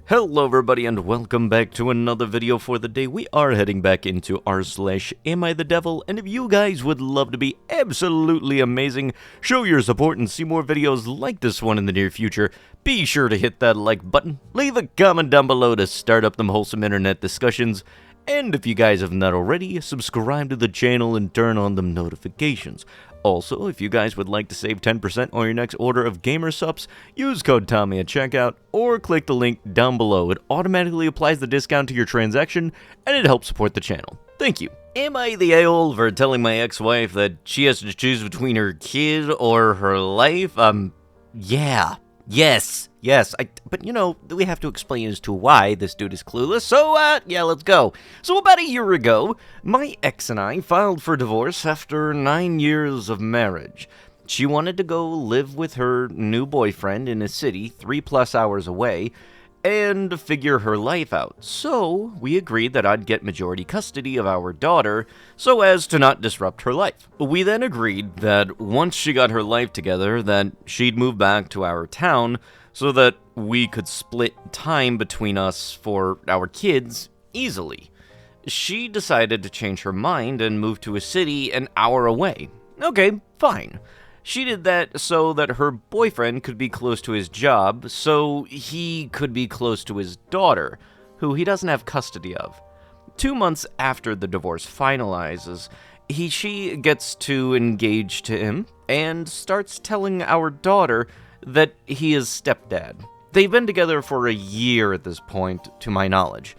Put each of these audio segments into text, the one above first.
Hello everybody and welcome back to another video for the day. We are heading back into r/AmITheDevil, and if you guys would love to be absolutely amazing, show your support and see more videos like this one in the near future, be sure to hit that like button, leave a comment down below to start up them wholesome internet discussions, and if you guys have not already, subscribe to the channel and turn on them notifications. Also, if you guys would like to save 10% on your next order of gamer subs, use code Tommy at checkout, or click the link down below. It automatically applies the discount to your transaction, and it helps support the channel. Thank you. Am I the a-hole for telling my ex-wife that she has to choose between her kid or her life? Yeah. Yes, but you know, we have to explain as to why this dude is clueless, so, yeah, let's go. So about a year ago, my ex and I filed for divorce after 9 years of marriage. She wanted to go live with her new boyfriend in a city 3+ hours away, and figure her life out, so we agreed that I'd get majority custody of our daughter so as to not disrupt her life. We then agreed that once she got her life together, that she'd move back to our town so that we could split time between us for our kids easily. She decided to change her mind and move to a city an hour away. Okay, fine. She did that so that her boyfriend could be close to his job, so he could be close to his daughter, who he doesn't have custody of. 2 months after the divorce finalizes, she gets to engage to him and starts telling our daughter that he is stepdad. They've been together for a year at this point, to my knowledge.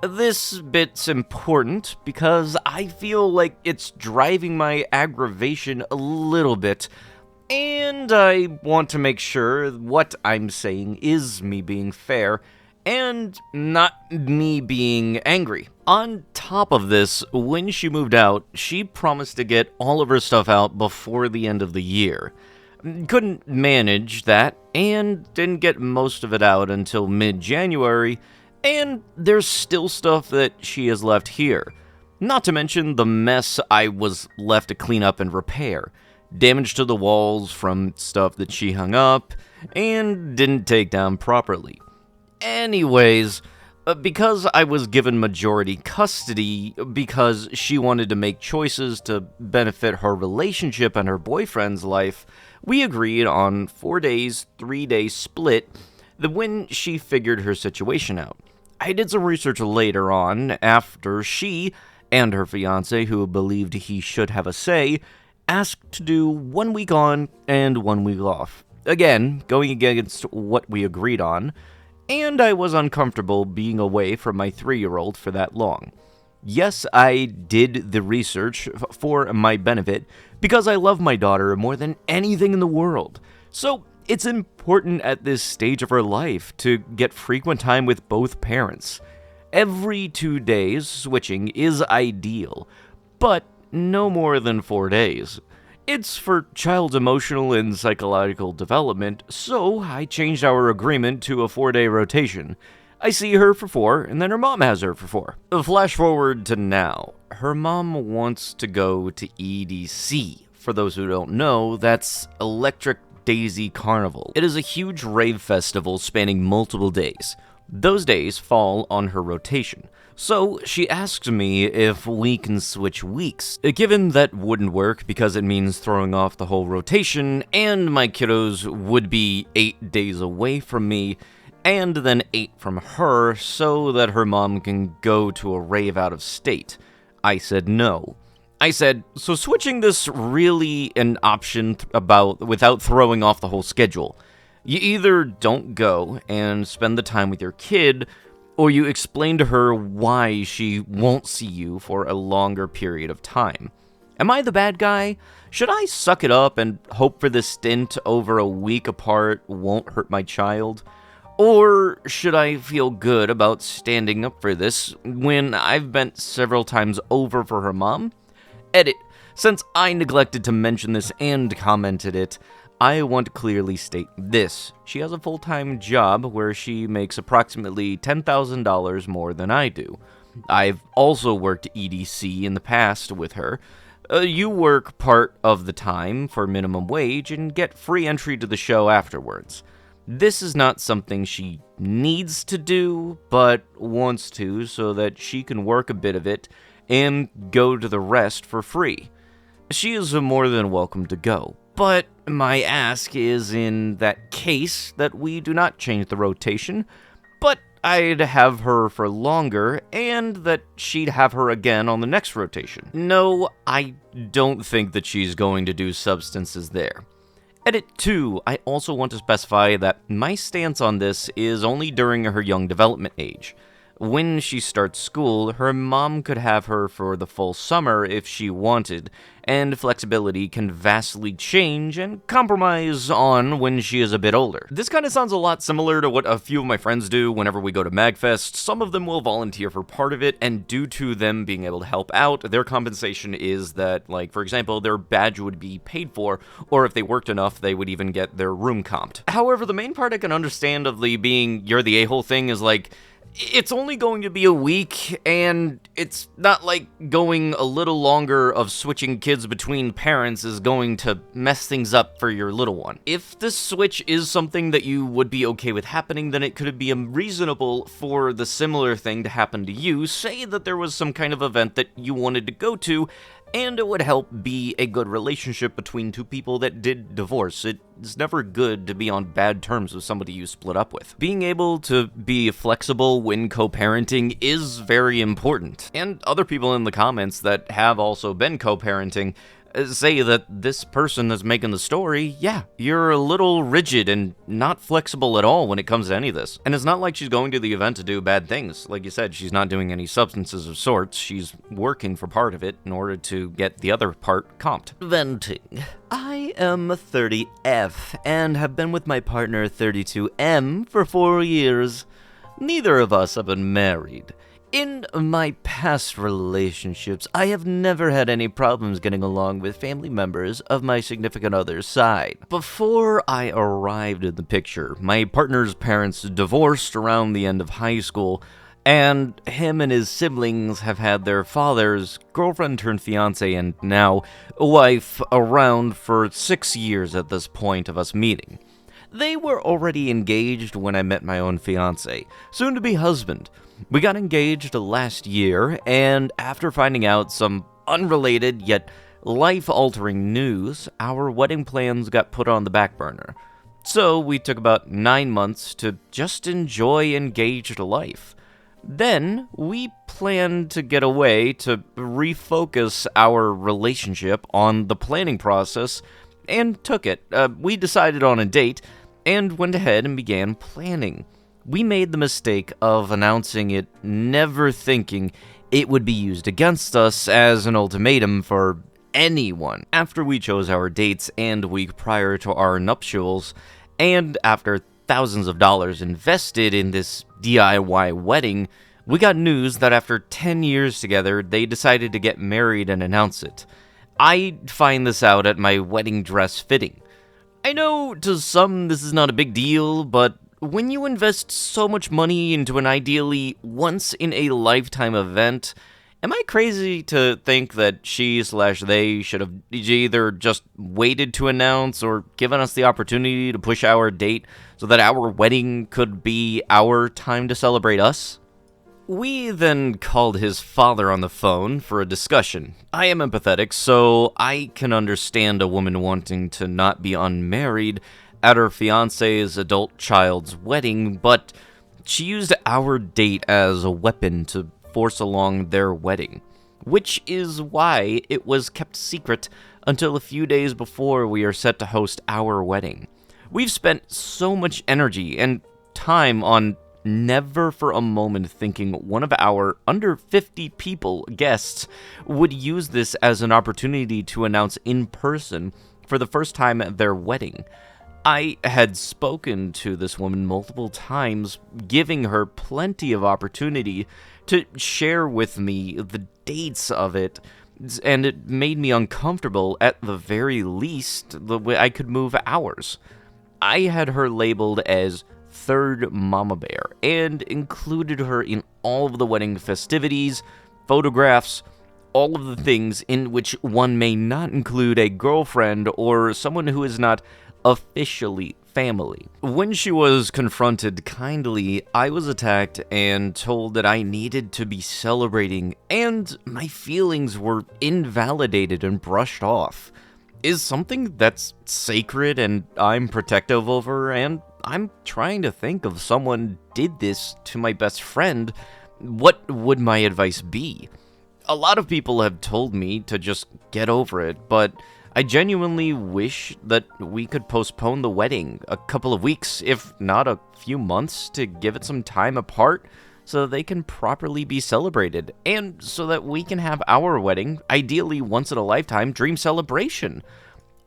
This bit's important because I feel like it's driving my aggravation a little bit, and I want to make sure what I'm saying is me being fair and not me being angry. On top of this, when she moved out, she promised to get all of her stuff out before the end of the year. Couldn't manage that, and didn't get most of it out until mid-January, and there's still stuff that she has left here. Not to mention the mess I was left to clean up and repair. Damage to the walls from stuff that she hung up and didn't take down properly. Anyways, because I was given majority custody because she wanted to make choices to benefit her relationship and her boyfriend's life, we agreed on 4 days, 3-day split when she figured her situation out. I did some research later on, after she and her fiancé, who believed he should have a say, asked to do 1 week on and 1 week off. Again, going against what we agreed on, and I was uncomfortable being away from my 3-year-old for that long. Yes, I did the research for my benefit, because I love my daughter more than anything in the world. So, it's important at this stage of her life to get frequent time with both parents. Every 2 days, switching is ideal, but no more than 4 days. It's for child's emotional and psychological development, so I changed our agreement to a 4-day rotation. I see her for 4, and then her mom has her for 4. Flash forward to now. Her mom wants to go to EDC. For those who don't know, that's Electric Daisy Carnival. It is a huge rave festival spanning multiple days. Those days fall on her rotation. So she asked me if we can switch weeks. Given that wouldn't work because it means throwing off the whole rotation, and my kiddos would be 8 days away from me, and then 8 from her, so that her mom can go to a rave out of state. I said no. I said, so switching this really an option without throwing off the whole schedule. You either don't go and spend the time with your kid, or you explain to her why she won't see you for a longer period of time. Am I the bad guy? Should I suck it up and hope for this stint over a week apart won't hurt my child? Or should I feel good about standing up for this when I've bent several times over for her mom? Edit. Since I neglected to mention this and commented it, I want to clearly state this. She has a full-time job where she makes approximately $10,000 more than I do. I've also worked EDC in the past with her. You work part of the time for minimum wage and get free entry to the show afterwards. This is not something she needs to do, but wants to so that she can work a bit of it and go to the rest for free. She is more than welcome to go, but my ask is in that case that we do not change the rotation, but I'd have her for longer, and that she'd have her again on the next rotation. No, I don't think that she's going to do substances there. Edit 2, I also want to specify that my stance on this is only during her young development age. When she starts school, her mom could have her for the full summer if she wanted, and flexibility can vastly change and compromise on when she is a bit older. This kind of sounds a lot similar to what a few of my friends do whenever we go to MagFest. Some of them will volunteer for part of it, and due to them being able to help out, their compensation is that, like, for example, their badge would be paid for, or if they worked enough, they would even get their room comped. However, the main part I can understand of the being you're the a-hole thing is like, it's only going to be a week, and it's not like going a little longer of switching kids between parents is going to mess things up for your little one. If this switch is something that you would be okay with happening, then it could be reasonable for the similar thing to happen to you. Say that there was some kind of event that you wanted to go to, and it would help be a good relationship between two people that did divorce. It's never good to be on bad terms with somebody you split up with. Being able to be flexible when co-parenting is very important. And other people in the comments that have also been co-parenting say that this person that's making the story, yeah, you're a little rigid and not flexible at all when it comes to any of this. And it's not like she's going to the event to do bad things. Like you said, she's not doing any substances of sorts. She's working for part of it in order to get the other part comped. Venting. I am 30F and have been with my partner 32M for 4 years. Neither of us have been married. In my past relationships, I have never had any problems getting along with family members of my significant other's side. Before I arrived in the picture, my partner's parents divorced around the end of high school, and him and his siblings have had their father's girlfriend turned fiance and now wife around for 6 years at this point of us meeting. They were already engaged when I met my own fiance, soon to be husband. We got engaged last year, and after finding out some unrelated yet life-altering news, our wedding plans got put on the back burner. So we took about 9 months to just enjoy engaged life. Then we planned to get away to refocus our relationship on the planning process, and took it. We decided on a date and went ahead and began planning. We made the mistake of announcing it, never thinking it would be used against us as an ultimatum for anyone. After we chose our dates and week prior to our nuptials, and after thousands of dollars invested in this DIY wedding, we got news that after 10 years together, they decided to get married and announce it. I find this out at my wedding dress fitting. I know to some this is not a big deal, but when you invest so much money into an ideally once-in-a-lifetime event, am I crazy to think that she/they should have either just waited to announce or given us the opportunity to push our date so that our wedding could be our time to celebrate us? We then called his father on the phone for a discussion. I am empathetic, so I can understand a woman wanting to not be unmarried at her fiance's adult child's wedding, but she used our date as a weapon to force along their wedding, which is why it was kept secret until a few days before we are set to host our wedding. We've spent so much energy and time on never for a moment thinking one of our under 50 people guests would use this as an opportunity to announce in person for the first time at their wedding. I had spoken to this woman multiple times, giving her plenty of opportunity to share with me the dates of it, and it made me uncomfortable at the very least the way I could move hours. I had her labeled as third mama bear and included her in all of the wedding festivities, photographs, all of the things in which one may not include a girlfriend or someone who is not officially family. When she was confronted kindly, I was attacked and told that I needed to be celebrating, and my feelings were invalidated and brushed off. Is something that's sacred and I'm protective over, and I'm trying to think if someone did this to my best friend, what would my advice be? A lot of people have told me to just get over it, but I genuinely wish that we could postpone the wedding a couple of weeks, if not a few months, to give it some time apart so that they can properly be celebrated, and so that we can have our wedding, ideally once in a lifetime, dream celebration.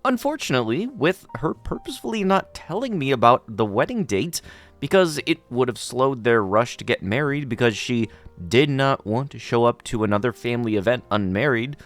Unfortunately, with her purposefully not telling me about the wedding date, because it would have slowed their rush to get married because she did not want to show up to another family event unmarried,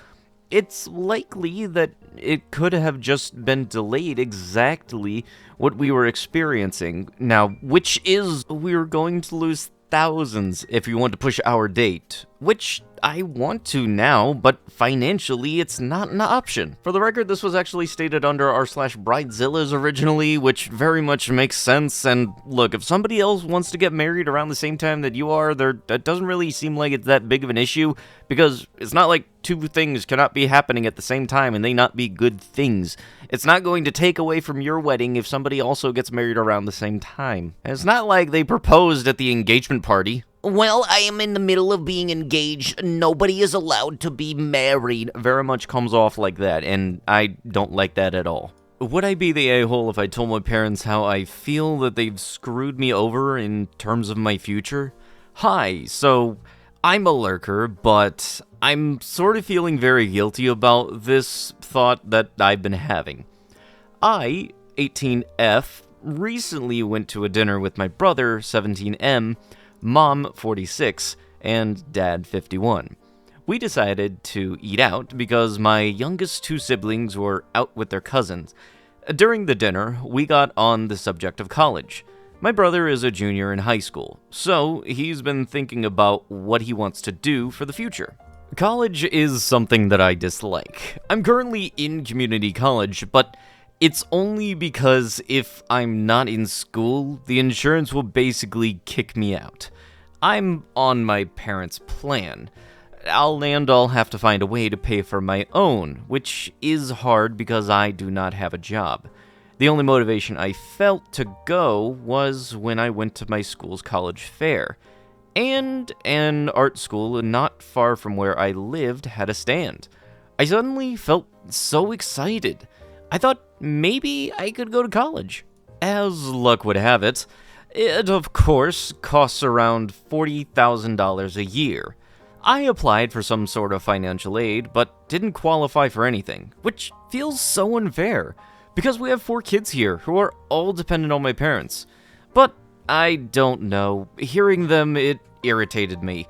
it's likely that it could have just been delayed exactly what we were experiencing now, which is we're going to lose thousands if we want to push our date, which I want to now, but financially it's not an option. For the record, this was actually stated under r/Bridezillas originally, which very much makes sense, and look, if somebody else wants to get married around the same time that you are, that doesn't really seem like it's that big of an issue, because it's not like two things cannot be happening at the same time and they not be good things. It's not going to take away from your wedding if somebody also gets married around the same time. And it's not like they proposed at the engagement party. Well, I am in the middle of being engaged. Nobody is allowed to be married. Very much comes off like that, and I don't like that at all. Would I be the a-hole if I told my parents how I feel that they've screwed me over in terms of my future? Hi, so I'm a lurker, but I'm sort of feeling very guilty about this thought that I've been having. I, 18F, recently went to a dinner with my brother, 17M, Mom, 46, and Dad, 51. We decided to eat out because my youngest two siblings were out with their cousins. During the dinner, we got on the subject of college. My brother is a junior in high school, so he's been thinking about what he wants to do for the future. College is something that I dislike. I'm currently in community college, but it's only because if I'm not in school, the insurance will basically kick me out. I'm on my parents' plan. I'll have to find a way to pay for my own, which is hard because I do not have a job. The only motivation I felt to go was when I went to my school's college fair, and an art school not far from where I lived had a stand. I suddenly felt so excited. I thought maybe I could go to college. As luck would have it, it of course costs around $40,000 a year. I applied for some sort of financial aid, but didn't qualify for anything, which feels so unfair, because we have 4 kids here who are all dependent on my parents. But I don't know, hearing them, it irritated me.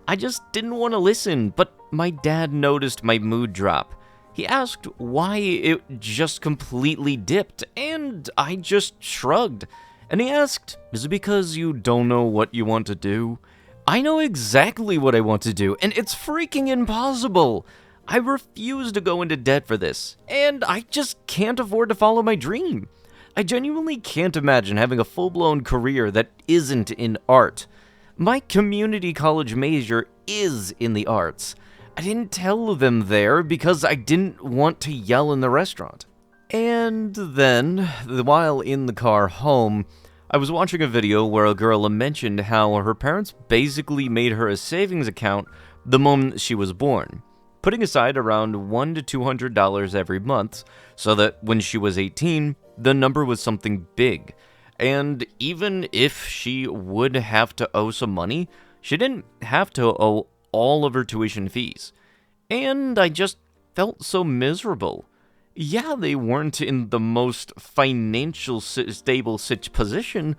I just didn't want to listen, but my dad noticed my mood drop. He asked why it just completely dipped, and I just shrugged. And he asked, is it because you don't know what you want to do? I know exactly what I want to do, and it's freaking impossible. I refuse to go into debt for this, and I just can't afford to follow my dream. I genuinely can't imagine having a full-blown career that isn't in art. My community college major is in the arts. I didn't tell them there because I didn't want to yell in the restaurant. And then, while in the car home, I was watching a video where a girl mentioned how her parents basically made her a savings account the moment she was born, putting aside around $100 to $200 every month, so that when she was 18, the number was something big. And even if she would have to owe some money, she didn't have to owe all of her tuition fees. And I just felt so miserable. Yeah, they weren't in the most financial stable position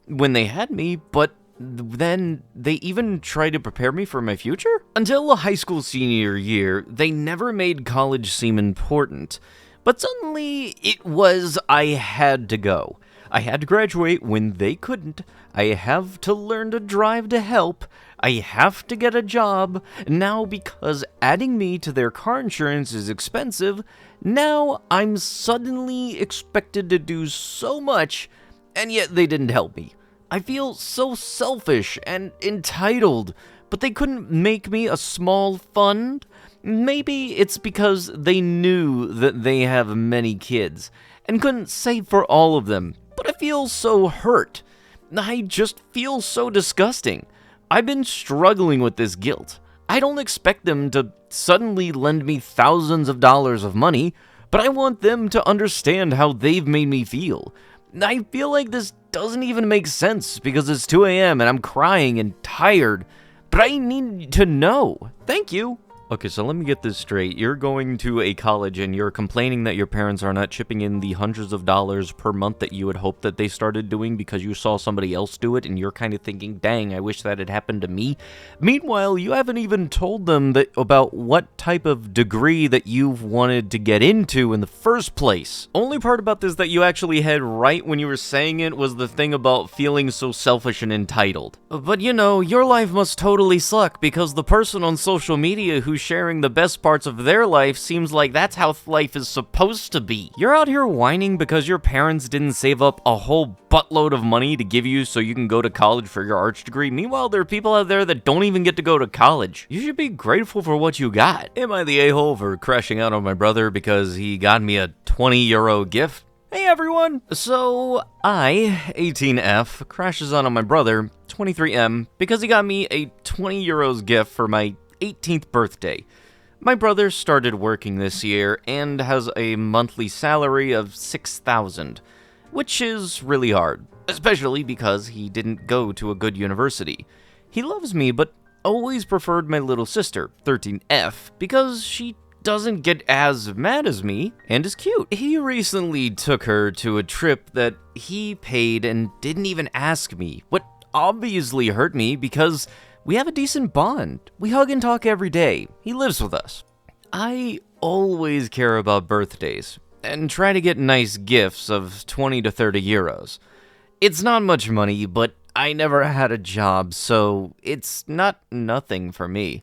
when they had me, but then they even tried to prepare me for my future? Until the high school senior year, they never made college seem important. But suddenly, it was I had to go. I had to graduate when they couldn't. I have to learn to drive to help. I have to get a job. Now, because adding me to their car insurance is expensive, now I'm suddenly expected to do so much, and yet they didn't help me. I feel so selfish and entitled, but they couldn't make me a small fund? Maybe it's because they knew that they have many kids and couldn't save for all of them, but I feel so hurt. I just feel so disgusting. I've been struggling with this guilt. I don't expect them to suddenly lend me thousands of dollars of money, but I want them to understand how they've made me feel. I feel like this doesn't even make sense because it's 2 a.m. and I'm crying and tired, but I need to know. Thank you. Okay, so let me get this straight. You're going to a college and you're complaining that your parents are not chipping in the hundreds of dollars per month that you had hoped that they started doing because you saw somebody else do it and you're kind of thinking, dang, I wish that had happened to me. Meanwhile, you haven't even told them that about what type of degree that you've wanted to get into in the first place. Only part about this that you actually had right when you were saying it was the thing about feeling so selfish and entitled. But you know, your life must totally suck because the person on social media who's sharing the best parts of their life seems like that's how life is supposed to be. You're out here whining because your parents didn't save up a whole buttload of money to give you so you can go to college for your arts degree. Meanwhile, there are people out there that don't even get to go to college. You should be grateful for what you got. Am I the a-hole for crashing out on my brother because he got me a 20-euro gift? Hey everyone! So, I, 18F, crashes on my brother, 23M, because he got me a 20 euros gift for my 18th birthday. My brother started working this year and has a monthly salary of 6,000, which is really hard, especially because he didn't go to a good university. He loves me, but always preferred my little sister, 13F, because she doesn't get as mad as me and is cute. He recently took her to a trip that he paid and didn't even ask me, what obviously hurt me because we have a decent bond. We hug and talk every day. He lives with us. I always care about birthdays and try to get nice gifts of 20 to 30 euros. It's not much money, but I never had a job, so it's not nothing for me.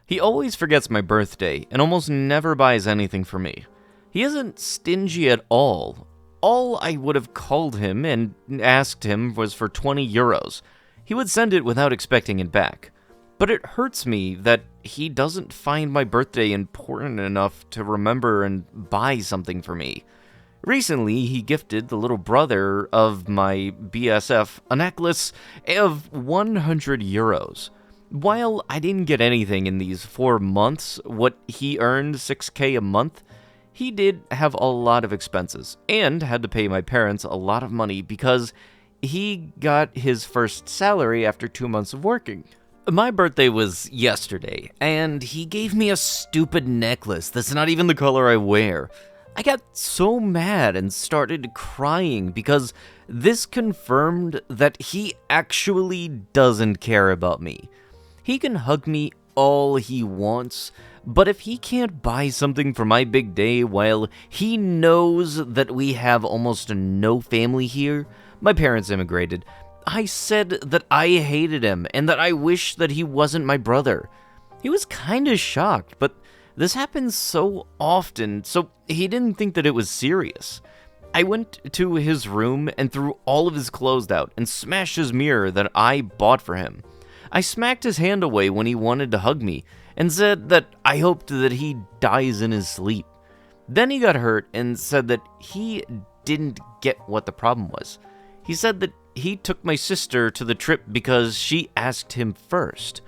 He always forgets my birthday and almost never buys anything for me. He isn't stingy at all. All I would have called him and asked him was for 20 euros. He would send it without expecting it back. But it hurts me that he doesn't find my birthday important enough to remember and buy something for me. Recently, he gifted the little brother of my BSF a necklace of 100 euros. While I didn't get anything in these 4 months, what he earned 6k a month, he did have a lot of expenses and had to pay my parents a lot of money because he got his first salary after 2 months of working. My birthday was yesterday, and he gave me a stupid necklace that's not even the color I wear. I got so mad and started crying because this confirmed that he actually doesn't care about me. He can hug me all he wants, but if he can't buy something for my big day while he knows that we have almost no family here, my parents immigrated, I said that I hated him and that I wish that he wasn't my brother. He was kinda shocked, but this happens so often, so he didn't think that it was serious. I went to his room and threw all of his clothes out and smashed his mirror that I bought for him. I smacked his hand away when he wanted to hug me and said that I hoped that he dies in his sleep. Then he got hurt and said that he didn't get what the problem was. He said that he took my sister to the trip because she asked him first.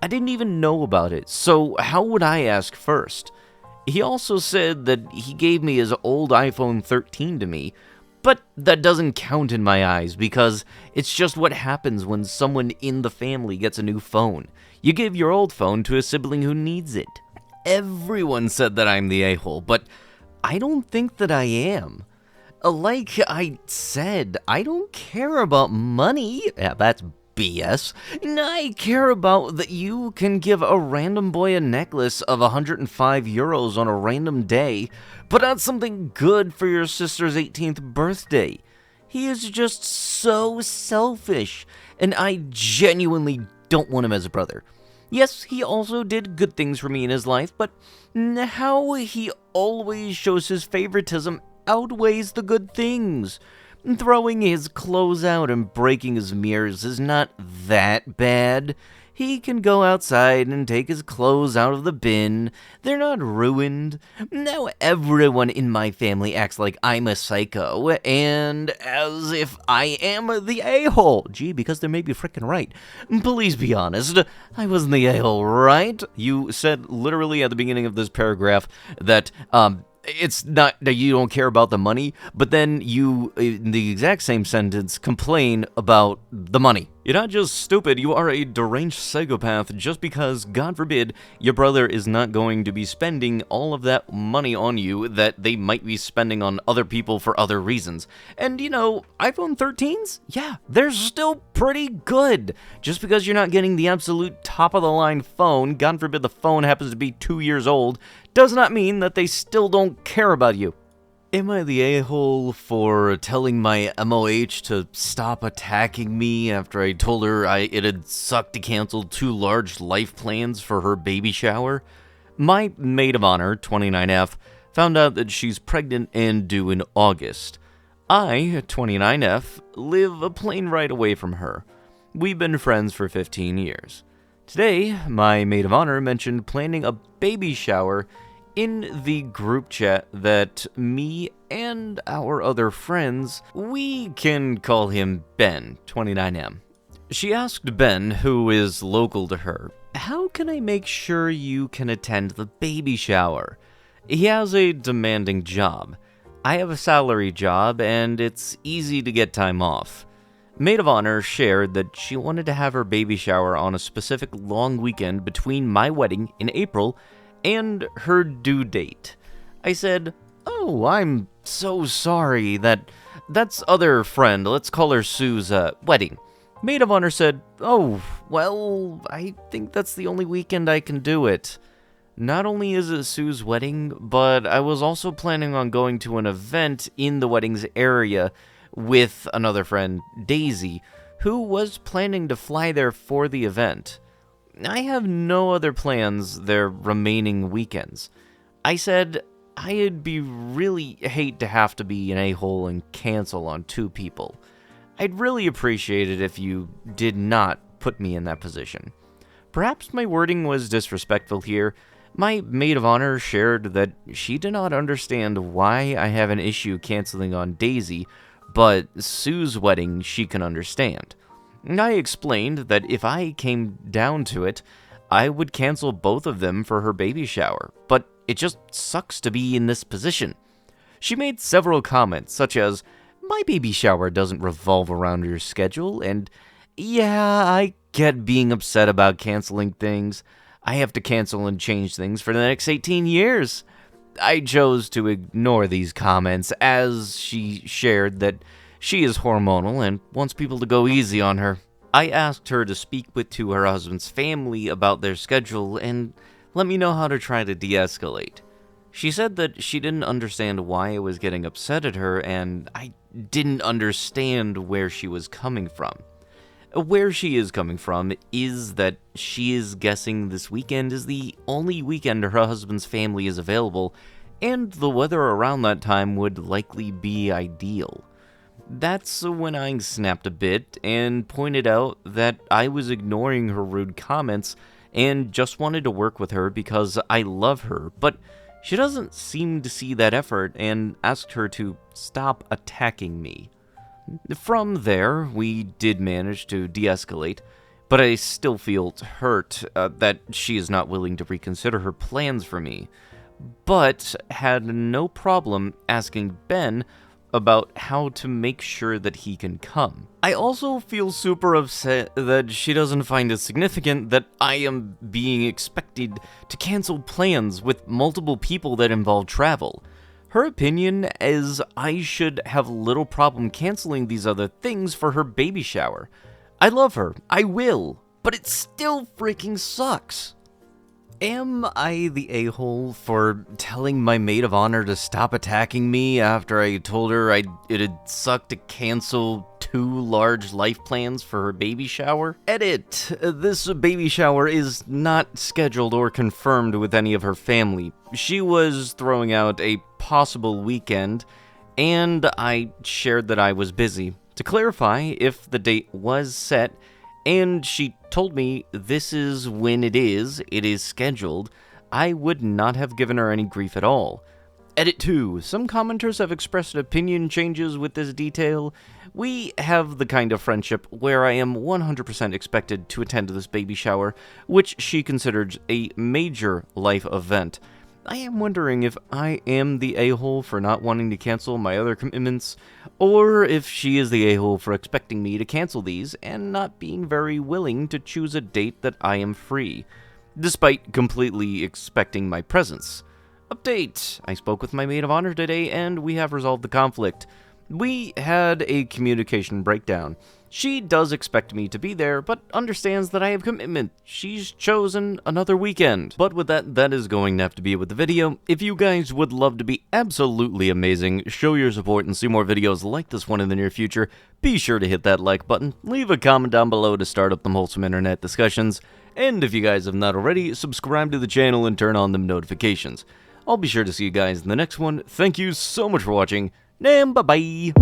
I didn't even know about it, so how would I ask first? He also said that he gave me his old iPhone 13 to me, but that doesn't count in my eyes because it's just what happens when someone in the family gets a new phone. You give your old phone to a sibling who needs it. Everyone said that I'm the a-hole, but I don't think that I am. Like I said, I don't care about money. Yeah, that's BS. I care about that you can give a random boy a necklace of 105 euros on a random day, but not something good for your sister's 18th birthday. He is just so selfish, and I genuinely don't want him as a brother. Yes, he also did good things for me in his life, but how he always shows his favoritism outweighs the good things. Throwing his clothes out and breaking his mirrors is not that bad. He can go outside and take his clothes out of the bin. They're not ruined. Now everyone in my family acts like I'm a psycho, and as if I am the a-hole. Gee, because they may be frickin' right. Please be honest. I wasn't the a-hole, right? You said literally at the beginning of this paragraph that, it's not that you don't care about the money, but then you, in the exact same sentence, complain about the money. You're not just stupid, you are a deranged psychopath just because, God forbid, your brother is not going to be spending all of that money on you that they might be spending on other people for other reasons. And, you know, iPhone 13s? Yeah, they're still pretty good. Just because you're not getting the absolute top-of-the-line phone, God forbid the phone happens to be 2 years old, does not mean that they still don't care about you. Am I the a-hole for telling my MOH to stop attacking me after I told her it had sucked to cancel 2 large life plans for her baby shower? My maid of honor, 29F, found out that she's pregnant and due in August. I, 29F, live a plane ride away from her. We've been friends for 15 years. Today, my maid of honor mentioned planning a baby shower in the group chat that me and our other friends, we can call him Ben, 29M. She asked Ben, who is local to her, how can I make sure you can attend the baby shower? He has a demanding job. I have a salary job, and it's easy to get time off. Maid of honor shared that she wanted to have her baby shower on a specific long weekend between my wedding in April and her due date. I said, oh, I'm so sorry that's other friend, let's call her Sue's, wedding. Maid of honor said, oh, well, I think that's the only weekend I can do it. Not only is it Sue's wedding, but I was also planning on going to an event in the wedding's area with another friend, Daisy, who was planning to fly there for the event. I have no other plans their remaining weekends. I said I'd be really hate to have to be an a-hole and cancel on 2 people. I'd really appreciate it if you did not put me in that position. Perhaps my wording was disrespectful here. My maid of honor shared that she did not understand why I have an issue canceling on Daisy, but Sue's wedding she can understand. I explained that if I came down to it, I would cancel both of them for her baby shower, but it just sucks to be in this position. She made several comments, such as, my baby shower doesn't revolve around your schedule, and yeah, I get being upset about canceling things. I have to cancel and change things for the next 18 years. I chose to ignore these comments as she shared that she is hormonal and wants people to go easy on her. I asked her to speak to her husband's family about their schedule and let me know how to try to de-escalate. She said that she didn't understand why I was getting upset at her and I didn't understand where she was coming from. Where she is coming from is that she is guessing this weekend is the only weekend her husband's family is available, and the weather around that time would likely be ideal. That's when I snapped a bit and pointed out that I was ignoring her rude comments and just wanted to work with her because I love her, but she doesn't seem to see that effort and asked her to stop attacking me. From there, we did manage to de-escalate, but I still feel hurt that she is not willing to reconsider her plans for me, but had no problem asking Ben about how to make sure that he can come. I also feel super upset that she doesn't find it significant that I am being expected to cancel plans with multiple people that involve travel. Her opinion is I should have little problem canceling these other things for her baby shower. I love her, I will, but it still freaking sucks. Am I the a-hole for telling my maid of honor to stop attacking me after I told her it'd suck to cancel 2 large life plans for her baby shower? Edit! This baby shower is not scheduled or confirmed with any of her family. She was throwing out a possible weekend, and I shared that I was busy. To clarify, if the date was set, and she told me this is when it is scheduled, I would not have given her any grief at all. Edit 2. Some commenters have expressed opinion changes with this detail. We have the kind of friendship where I am 100% expected to attend this baby shower, which she considers a major life event. I am wondering if I am the a-hole for not wanting to cancel my other commitments, or if she is the a-hole for expecting me to cancel these and not being very willing to choose a date that I am free, despite completely expecting my presence. Update! I spoke with my maid of honor today and we have resolved the conflict. We had a communication breakdown. She does expect me to be there, but understands that I have commitment. She's chosen another weekend. But with that is going to have to be it with the video. If you guys would love to be absolutely amazing, show your support and see more videos like this one in the near future, be sure to hit that like button, leave a comment down below to start up them wholesome internet discussions, and if you guys have not already, subscribe to the channel and turn on them notifications. I'll be sure to see you guys in the next one. Thank you so much for watching, and bye-bye!